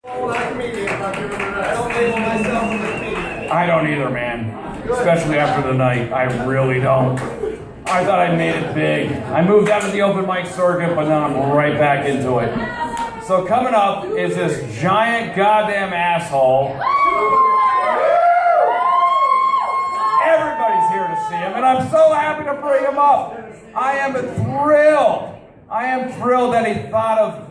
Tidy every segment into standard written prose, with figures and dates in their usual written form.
I don't either, man. Especially after the night. I really don't. I thought I made it big. I moved out of the open mic circuit, but now I'm right back into it. So coming up is this giant goddamn asshole. Everybody's here to see him, and I'm so happy to bring him up. I am thrilled. I am thrilled that he thought of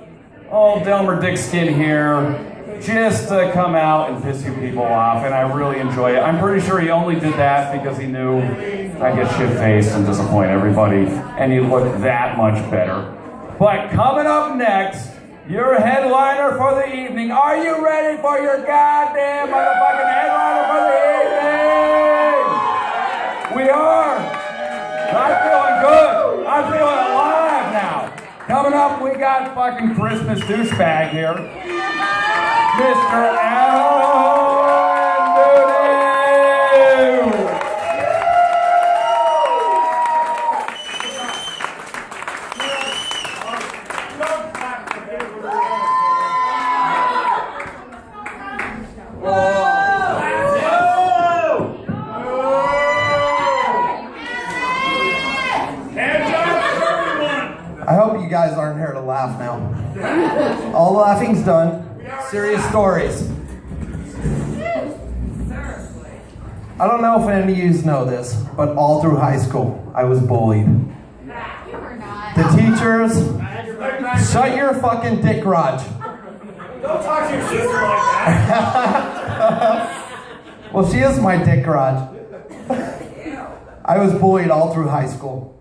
old Delmer Dickskin here just to come out and piss you people off, and I really enjoy it. I'm pretty sure he only did that because he knew I'd get shit-faced and disappoint everybody, and he looked that much better. But coming up next, your headliner for the evening. Are you ready for your goddamn motherfucking headliner for the evening? We are. I'm feeling good. I'm feeling alive now. Coming up, we got fucking Christmas douchebag here. Mr. Alan Duty! I hope you guys aren't here to laugh now. All laughing's done. Serious stories. I don't know if any of you know this, but all through high school, I was bullied. The teachers, shut your fucking dick, Raj. Don't talk to your sister like that. Well, she is my dick, Raj. I was bullied all through high school,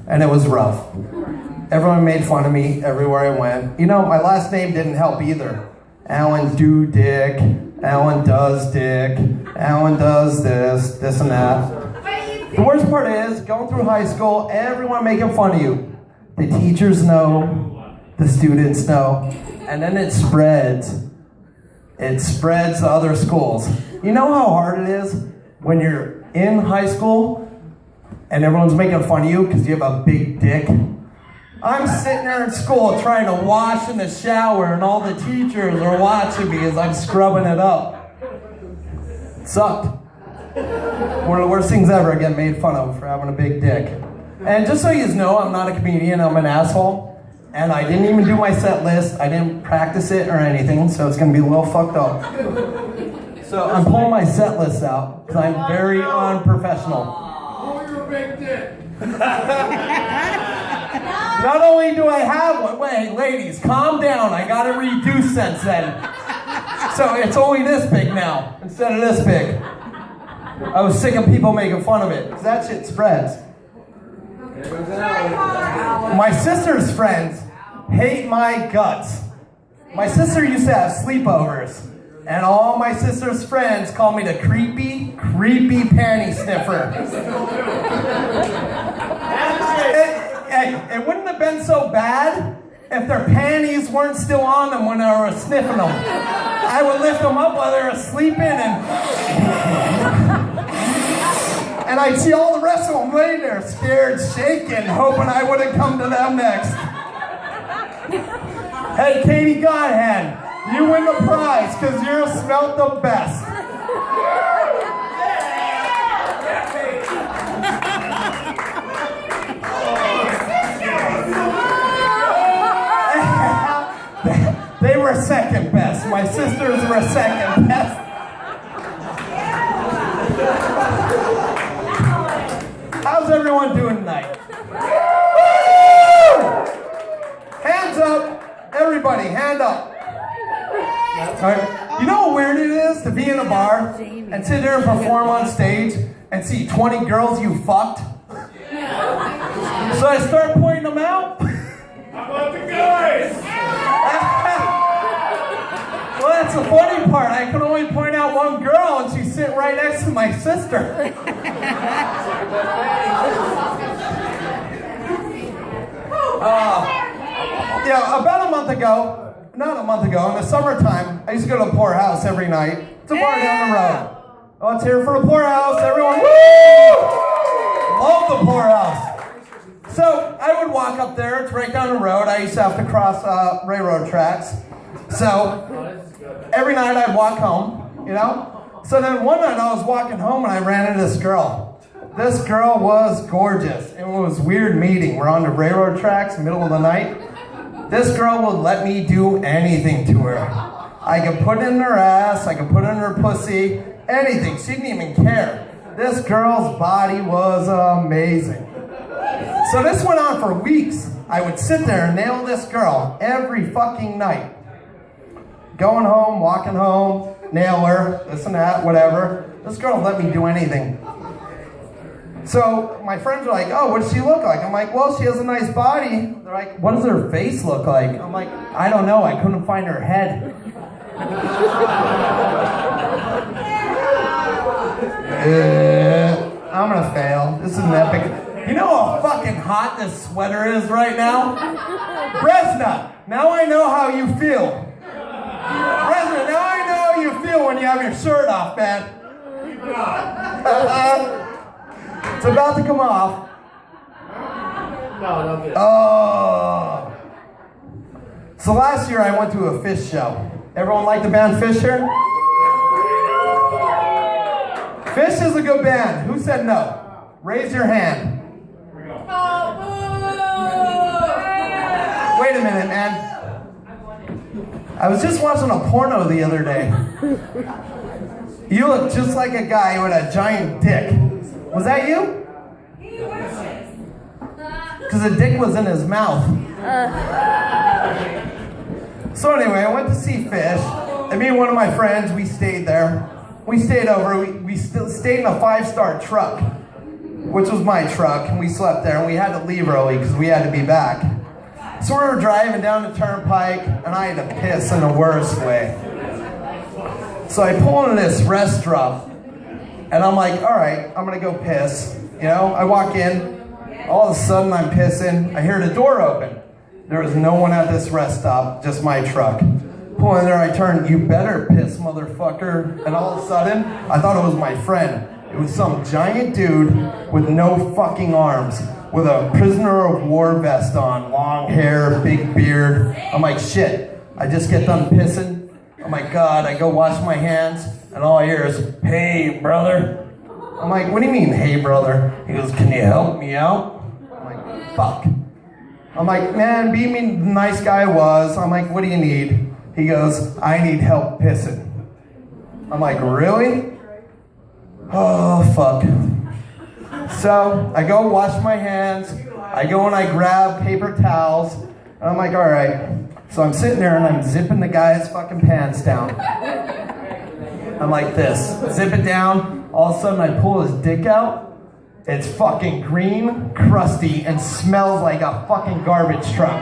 and it was rough. Everyone made fun of me everywhere I went. You know, my last name didn't help either. Alan do dick, Alan does dick, Alan does this and that. The worst part is, going through high school, everyone making fun of you. The teachers know, the students know, and then it spreads. It spreads to other schools. You know how hard it is when you're in high school and everyone's making fun of you because you have a big dick? I'm sitting there in school trying to wash in the shower and all the teachers are watching me as I'm scrubbing it up. It sucked. One of the worst things ever, getting made fun of for having a big dick. And just so you know, I'm not a comedian, I'm an asshole. And I didn't even do my set list, I didn't practice it or anything, so it's gonna be a little fucked up. So I'm pulling my set list out, because I'm very unprofessional. Oh, you're a big dick. Not only do I have one, wait, ladies, calm down. I got it reduced since then. So it's only this big now, instead of this big. I was sick of people making fun of it, because that shit spreads. My sister's friends hate my guts. My sister used to have sleepovers, and all my sister's friends call me the creepy panty sniffer. It wouldn't have been so bad if their panties weren't still on them when I was sniffing them. I would lift them up while they were sleeping and I'd see all the rest of them laying there scared, shaking, hoping I wouldn't come to them next. Hey, Katie Godhead, you win the prize because you smelled the best. They were second best. My sisters were second best. How's everyone doing tonight? Woo! Hands up. Everybody, hand up. All right. You know how weird it is to be in a bar and sit there and perform on stage and see 20 girls you fucked? So I start pointing them out. How about the guys? Well, that's the funny part. I can only point out one girl, and she's sitting right next to my sister. About a month ago, not a month ago, in the summertime, I used to go to the Poorhouse every night. It's a bar down the road. Let's hear it for the Poorhouse, everyone. Woo! Love the Poorhouse. So I would walk up there. It's right down the road. I used to have to cross railroad tracks. So every night I'd walk home, you know? So then one night I was walking home and I ran into this girl. This girl was gorgeous. It was weird meeting. We're on the railroad tracks, middle of the night. This girl would let me do anything to her. I could put it in her ass, I could put it in her pussy, anything. She didn't even care. This girl's body was amazing. So this went on for weeks. I would sit there and nail this girl every fucking night. Going home, walking home, nail her, this and that, whatever. This girl let me do anything. So my friends are like, oh, what does she look like? I'm like, well, she has a nice body. They're like, what does her face look like? I'm like, I don't know, I couldn't find her head. I'm gonna fail. This is an epic. You know how fucking hot this sweater is right now? Bresna, now I know how you feel. Bresna, now I know how you feel when you have your shirt off, man. It's about to come off. No, Oh. So last year I went to a Fish show. Everyone like the band Fish here? Fish is a good band. Who said no? Raise your hand. Wait a minute, man. I was just watching a porno the other day. You look just like a guy with a giant dick. Was that you? Because the dick was in his mouth. So anyway, I went to see Fish. And me and one of my friends, we stayed there. We stayed over. We still stayed in a 5-star truck, which was my truck, and we slept there, and we had to leave early because we had to be back. So we were driving down the turnpike, and I had to piss in the worst way. So I pull into this restaurant, and I'm like, all right, I'm gonna go piss. You know, I walk in, all of a sudden I'm pissing, I hear the door open. There was no one at this rest stop, just my truck. Pull in there, I turn, you better piss, motherfucker. And all of a sudden, I thought it was my friend. It was some giant dude with no fucking arms, with a prisoner of war vest on, long hair, big beard. I'm like, shit, I just get done pissing. Oh my God, I go wash my hands, and all I hear is, hey, brother. I'm like, what do you mean, hey, brother? He goes, can you help me out? I'm like, fuck. I'm like, man, be me the nice guy I was. I'm like, what do you need? He goes, I need help pissing. I'm like, really? Oh, fuck. So I go wash my hands. I go and I grab paper towels. And I'm like, all right. So I'm sitting there and I'm zipping the guy's fucking pants down. I'm like this. Zip it down. All of a sudden I pull his dick out. It's fucking green, crusty, and smells like a fucking garbage truck.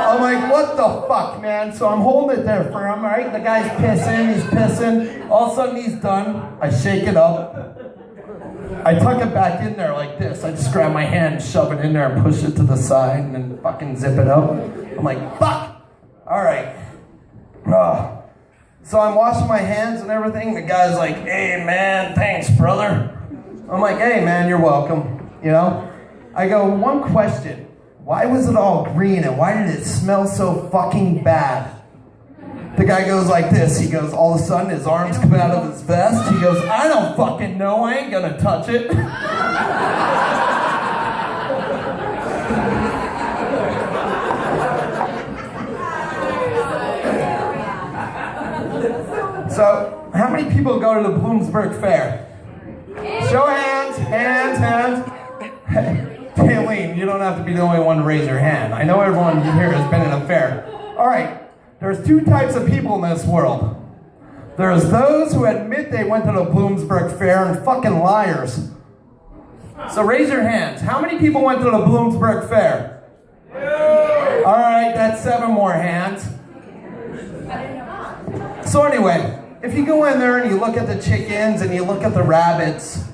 I'm like, what the fuck, man? So I'm holding it there for him, right? The guy's pissing, he's pissing. All of a sudden he's done. I shake it up. I tuck it back in there like this. I just grab my hand, shove it in there, and push it to the side, and then fucking zip it up. I'm like, fuck! All right. So I'm washing my hands and everything. The guy's like, hey, man, thanks, brother. I'm like, hey, man, you're welcome. You know? I go, one question. Why was it all green and why did it smell so fucking bad? The guy goes like this. He goes, all of a sudden his arms come out of his vest. He goes, I don't fucking know. I ain't gonna touch it. So, how many people go to the Bloomsburg Fair? Show hands, hands. Taylene, you don't have to be the only one to raise your hand. I know everyone here has been in a fair. All right, there's two types of people in this world. There's those who admit they went to the Bloomsburg Fair and fucking liars. So raise your hands. How many people went to the Bloomsburg Fair? All right, that's 7 more hands. So anyway, if you go in there and you look at the chickens and you look at the rabbits,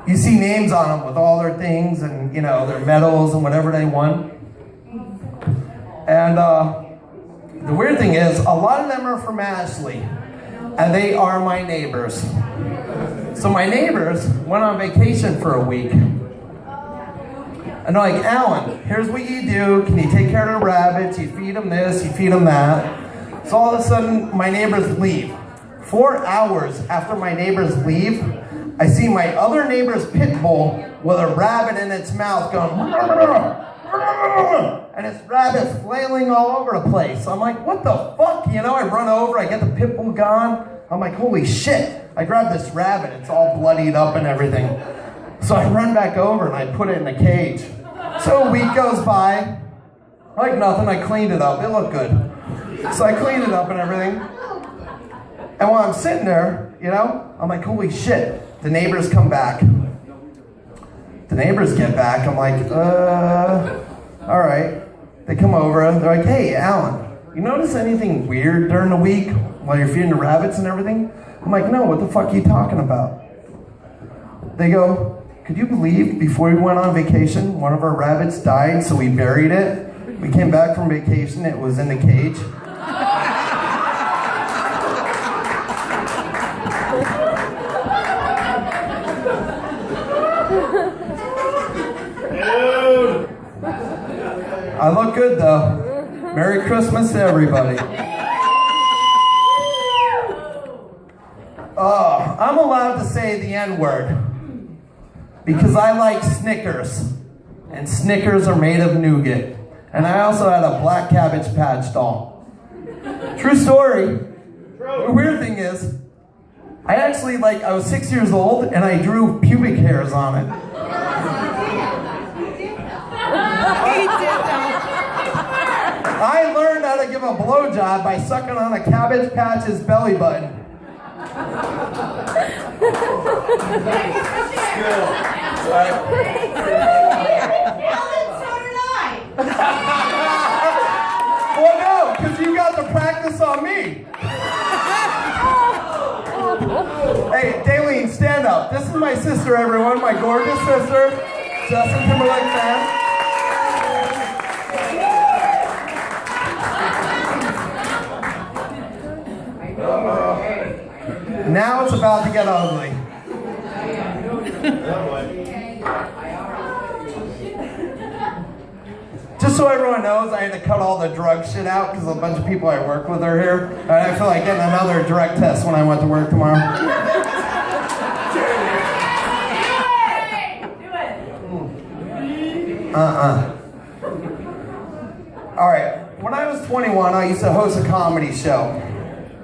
you see names on them with all their things and, you know, their medals and whatever they won. And the weird thing is, a lot of them are from Ashley, and they are my neighbors. So my neighbors went on vacation for a week. And they're like, Alan, here's what you do. Can you take care of the rabbits? You feed them this, you feed them that. So all of a sudden, my neighbors leave. 4 hours after my neighbors leave, I see my other neighbor's pit bull with a rabbit in its mouth going, and it's rabbit flailing all over the place. I'm like, what the fuck? You know, I run over, I get the pit bull gone. I'm like, holy shit. I grab this rabbit, it's all bloodied up and everything. So I run back over and I put it in a cage. So a week goes by, like nothing, I cleaned it up, it looked good. So I cleaned it up and everything. And while I'm sitting there, you know, I'm like, holy shit. The neighbors come back. The neighbors get back, I'm like, all right. They come over, they're like, hey, Alan, you notice anything weird during the week while you're feeding the rabbits and everything? I'm like, no, what the fuck are you talking about? They go, could you believe before we went on vacation, one of our rabbits died, so we buried it? We came back from vacation, it was in the cage. I look good though. Merry Christmas to everybody. Oh, I'm allowed to say the N-word because I like Snickers, and Snickers are made of nougat. And I also had a black Cabbage Patch doll. True story. The weird thing is, I was 6 years old and I drew pubic hairs on it. I learned how to give a blowjob by sucking on a Cabbage Patch's belly button. Well, no, because you got the practice on me. Hey, Daleen, stand up. This is my sister, everyone, my gorgeous sister, Justin Timberlake fan. Now it's about to get ugly. Just so everyone knows, I had to cut all the drug shit out because a bunch of people I work with are here. And I feel like getting another drug test when I went to work tomorrow. All right. When I was 21, I used to host a comedy show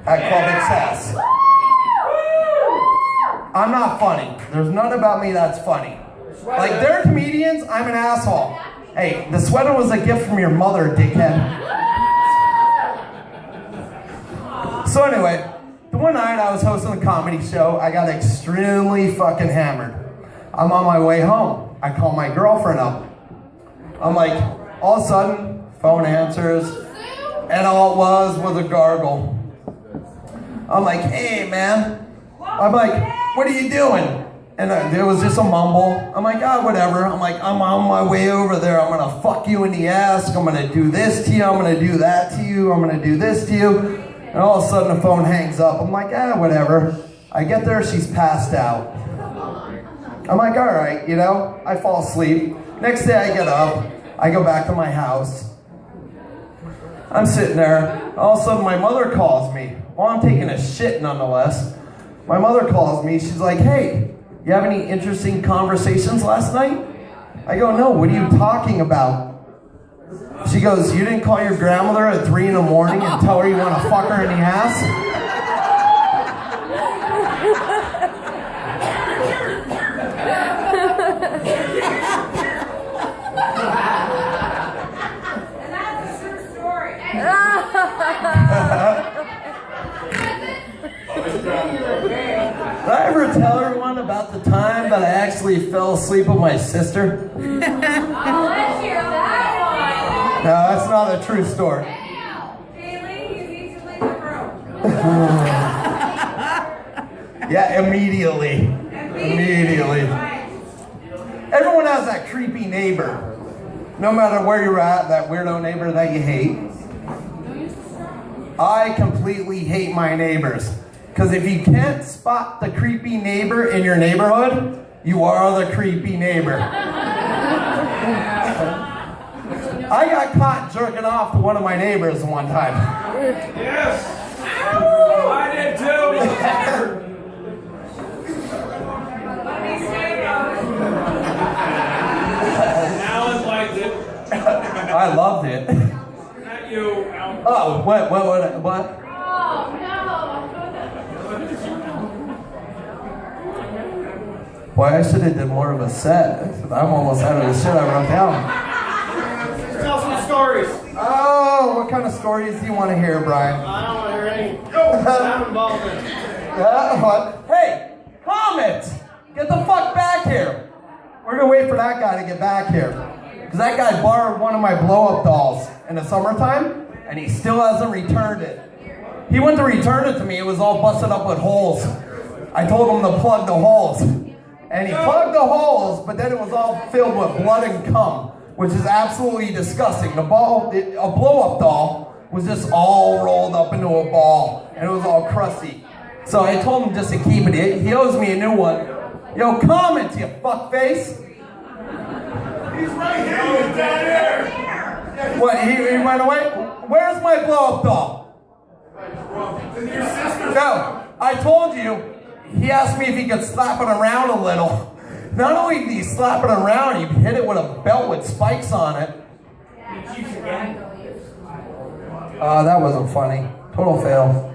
at Club Excess. I'm not funny. There's none about me that's funny. Like, they're comedians, I'm an asshole. Hey, the sweater was a gift from your mother, dickhead. So anyway, the one night I was hosting a comedy show, I got extremely fucking hammered. I'm on my way home. I call my girlfriend up. I'm like, all of a sudden, phone answers, and all it was a gargle. I'm like, hey, man. I'm like, what are you doing? And there was just a mumble. I'm like, whatever. I'm like, I'm on my way over there. I'm gonna fuck you in the ass. I'm gonna do this to you. I'm gonna do that to you. I'm gonna do this to you. And all of a sudden the phone hangs up. I'm like, whatever. I get there, she's passed out. I'm like, all right, you know, I fall asleep. Next day I get up. I go back to my house. I'm sitting there. All of a sudden my mother calls me. Well, I'm taking a shit nonetheless. My mother calls me. She's like, hey, you have any interesting conversations last night? I go, no, what are you talking about? She goes, you didn't call your grandmother at 3 in the morning and tell her you want to fuck her in the ass? And that's a true story. Did I ever tell everyone about the time that I actually fell asleep with my sister? Oh, let's hear that one. No, that's not a true story. Haley, you need to leave the room. Yeah, immediately. Immediately. Everyone has that creepy neighbor. No matter where you're at, that weirdo neighbor that you hate. I completely hate my neighbors. Because if you can't spot the creepy neighbor in your neighborhood, you are the creepy neighbor. I got caught jerking off to one of my neighbors one time. Yes. I did too. Alan liked it. I loved it. Not you, Alan. Oh, what? Oh, Boy, I should have did more of a set. I'm almost out of the shit I wrote down. Tell some stories. Oh, what kind of stories do you want to hear, Brian? I don't want to hear any. I'm involved in it. What? Hey, Comet! Get the fuck back here! We're gonna wait for that guy to get back here. Because that guy borrowed one of my blow-up dolls in the summertime, and he still hasn't returned it. He went to return it to me, it was all busted up with holes. I told him to plug the holes. And he plugged the holes, but then it was all filled with blood and cum, which is absolutely disgusting. A blow-up doll was just all rolled up into a ball, and it was all crusty. So I told him just to keep it. He owes me a new one. Yo, comment, you fuckface. He's right here. He's down there. What, he went away? Where's my blow-up doll? Your sister. No, I told you. He asked me if he could slap it around a little. Not only did he slap it around, he hit it with a belt with spikes on it. That wasn't funny. Total fail.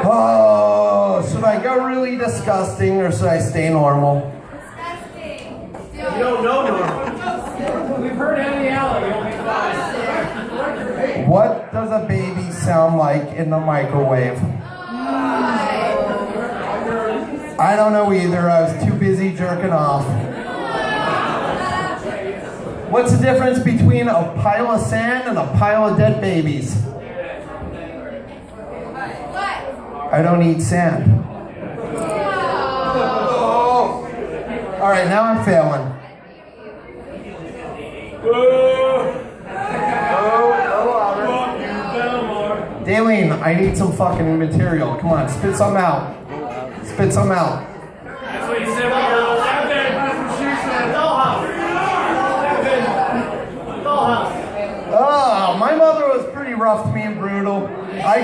Oh, should I go really disgusting or should I stay normal? You don't know normal. We've heard Andy Allen. You'll be fine. What does a baby sound like in the microwave? I don't know either. I was too busy jerking off. What's the difference between a pile of sand and a pile of dead babies? I don't eat sand. All right, now I'm failing. Daleen, I need some fucking material. Come on, spit something out. Spit something out. That's what you said when you were 11. That's what she said. Dollhouse. 11. Dollhouse. Oh, my mother was pretty rough to me and brutal. I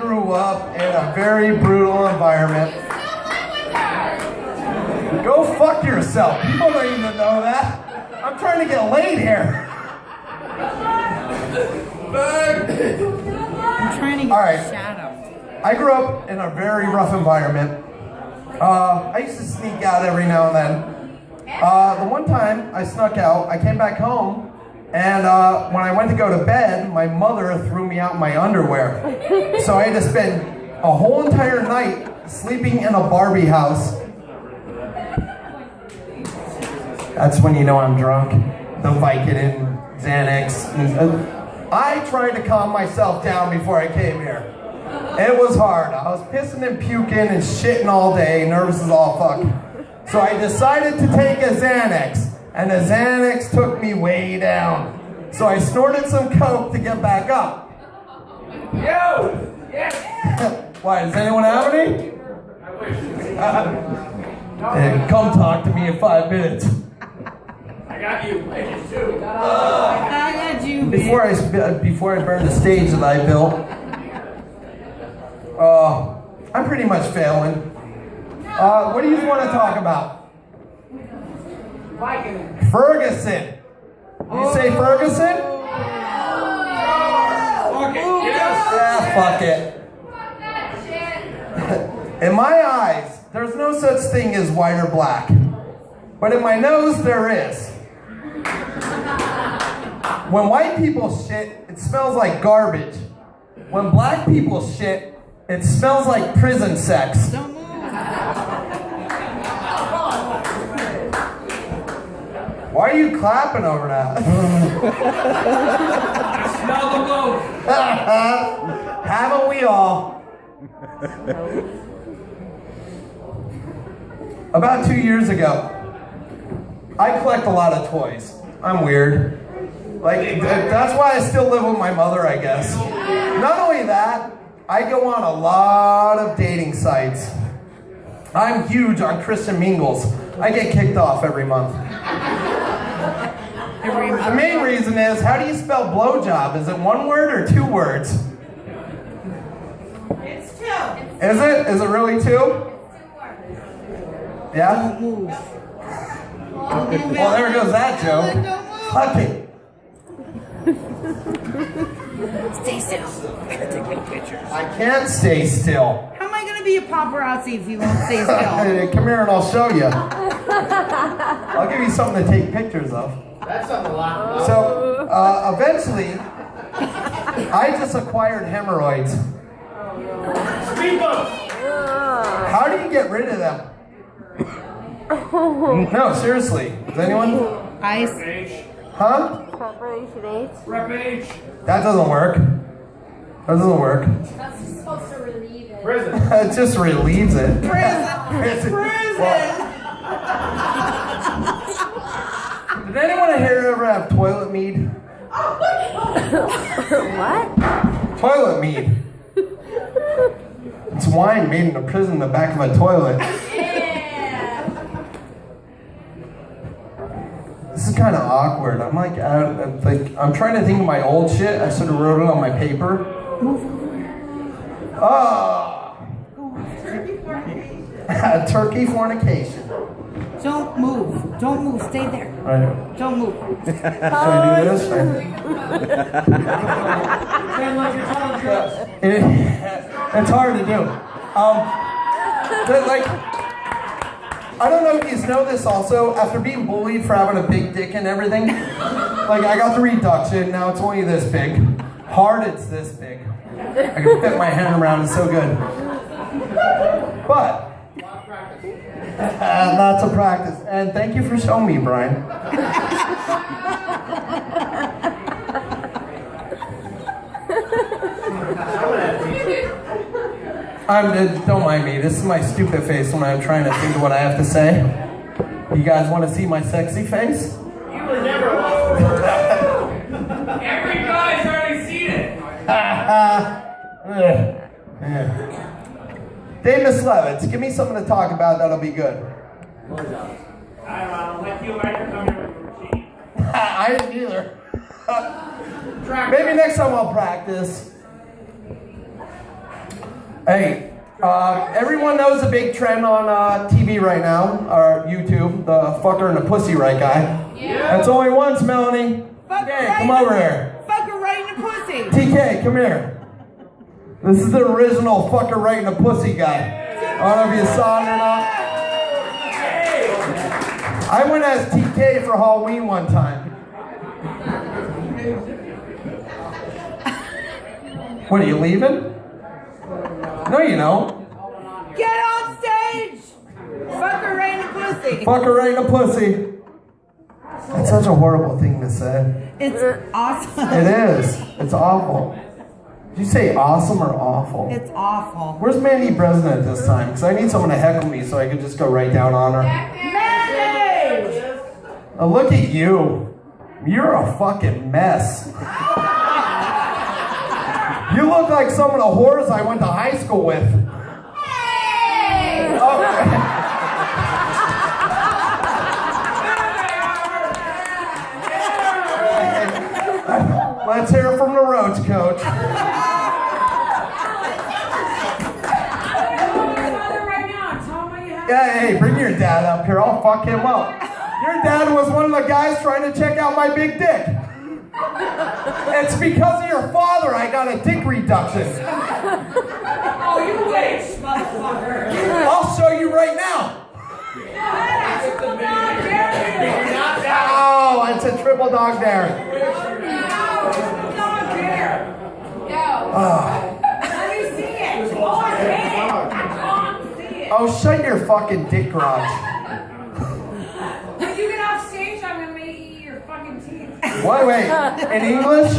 grew up in a very brutal environment. Go fuck yourself. People don't even know that. I'm trying to get laid here. I'm trying to get All right. shadow. I grew up in a very rough environment. I used to sneak out every now and then. The one time I snuck out, I came back home, and when I went to go to bed, my mother threw me out in my underwear. So I had to spend a whole entire night sleeping in a Barbie house. That's when you know I'm drunk. The Vicodin, Xanax. I tried to calm myself down before I came here. It was hard. I was pissing and puking and shitting all day, nervous as all fuck. So I decided to take a Xanax, and the Xanax took me way down. So I snorted some coke to get back up. Yo! Yes! Why, does anyone have any? Hey, come talk to me in 5 minutes. I got you. I did too. I got you, man. Before I burn the stage that I built, I'm pretty much failing. What do you want to talk about? Ferguson. You say Ferguson? Fuck it. Yes! Ah, fuck it. In my eyes, there's no such thing as white or black. But in my nose, there is. When white people shit, it smells like garbage. When black people shit, it smells like prison sex. Don't move. Why are you clapping over that? Smell the loaf. Haven't we all? About 2 years ago, I collect a lot of toys. I'm weird. Like, that's why I still live with my mother, I guess. Not only that, I go on a lot of dating sites. I'm huge on Christian Mingles. I get kicked off every month. The main reason is, how do you spell blowjob? Is it one word or 2 words? It's 2. Is it? Is it really 2? Yeah? Don't move. Well, there goes that joke. Fuck it. Stay still. I gotta take my pictures. I can't stay still. How am I gonna be a paparazzi if you won't stay still? Hey, come here and I'll show you. I'll give you something to take pictures of. That's something to laugh about. So, eventually, I just acquired hemorrhoids. Speed bumps. How do you get rid of them? No, seriously. Does anyone? Ice. Huh? Preparation H. Rep H. That doesn't work. That doesn't work. That's just supposed to relieve it. Prison. It just relieves it. Prison. Did anyone here ever have toilet mead? What? Toilet mead. It's wine made in a prison in the back of a toilet. This is kind of awkward. I'm like, I'm trying to think of my old shit. I sort of wrote it on my paper. Oh. Turkey fornication. Don't move. Don't move. Stay there. Right. Don't move. Should I do this? It's hard to do. But like, I don't know if you know this also, after being bullied for having a big dick and everything, like I got the reduction, now it's only this big. Hard, it's this big. I can fit my hand around, it's so good. But, lots of practice. And thank you for showing me, Brian. Don't mind me. This is my stupid face when I'm trying to think of what I have to say. You guys want to see my sexy face? You were never lost. Every guy's already seen it. Dave Mislevitz, give me something to talk about that'll be good. I'll let you later come here with the machine. I didn't either. Maybe next time I'll practice. Hey, everyone knows a big trend on TV right now, or YouTube, the fucker and the pussy right guy. Yeah. That's only once, Melanie. TK, come over here. Fuck her right in the pussy. TK, come here. This is the original fucker right in the pussy guy. I don't know if you saw it or not. I went as TK for Halloween one time. What, are you leaving? No, you don't. Get on stage. Fuck her right in the pussy. Fuck her right in the pussy. That's such a horrible thing to say. It's awesome. It is. It's awful. Did you say awesome or awful? It's awful. Where's Mandy President this time? Because I need someone to heckle me so I can just go right down on her. Mandy! Oh, look at you. You're a fucking mess. You look like some of the whores I went to high school with. Hey! Let's hear it from the Roach Coach. Yeah, hey, bring your dad up here. I'll fuck him up. Your dad was one of the guys trying to check out my big dick. It's because of your father I got a dick reduction. Oh, you wait, motherfucker. I'll show you right now. Oh, it's a triple dog dare. Oh, shut your fucking dick garage. When you get off stage, I'm gonna make you eat your fucking teeth. Wait, in English?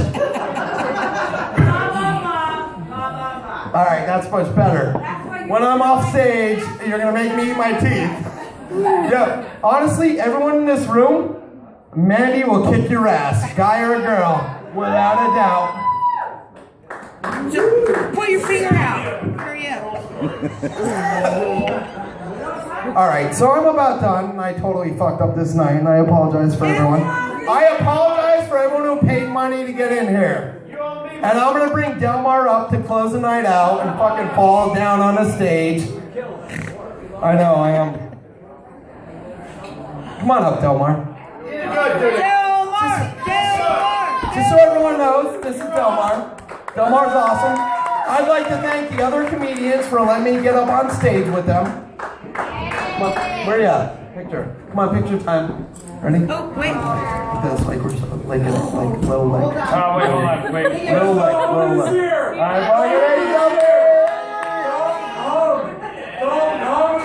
All right, that's much better. When I'm off stage, you're gonna make me eat my teeth. Yeah, honestly, everyone in this room, Mandy will kick your ass, guy or a girl, without a doubt. Just put your finger out. Hurry up. All right, so I'm about done, and I totally fucked up this night, and I apologize for everyone. I apologize for everyone who paid money to get in here. And I'm gonna bring Delmar up to close the night out and fucking fall down on the stage. I know, I am. Come on up, Delmar. Just so everyone knows, this is Delmar. Delmar's awesome. I'd like to thank the other comedians for letting me get up on stage with them. Come on, where are you at? Picture. Come on, picture time. Ready? Oh, wait. This, like we're like low, like. Oh, wait, hold on. Wait. Low, like.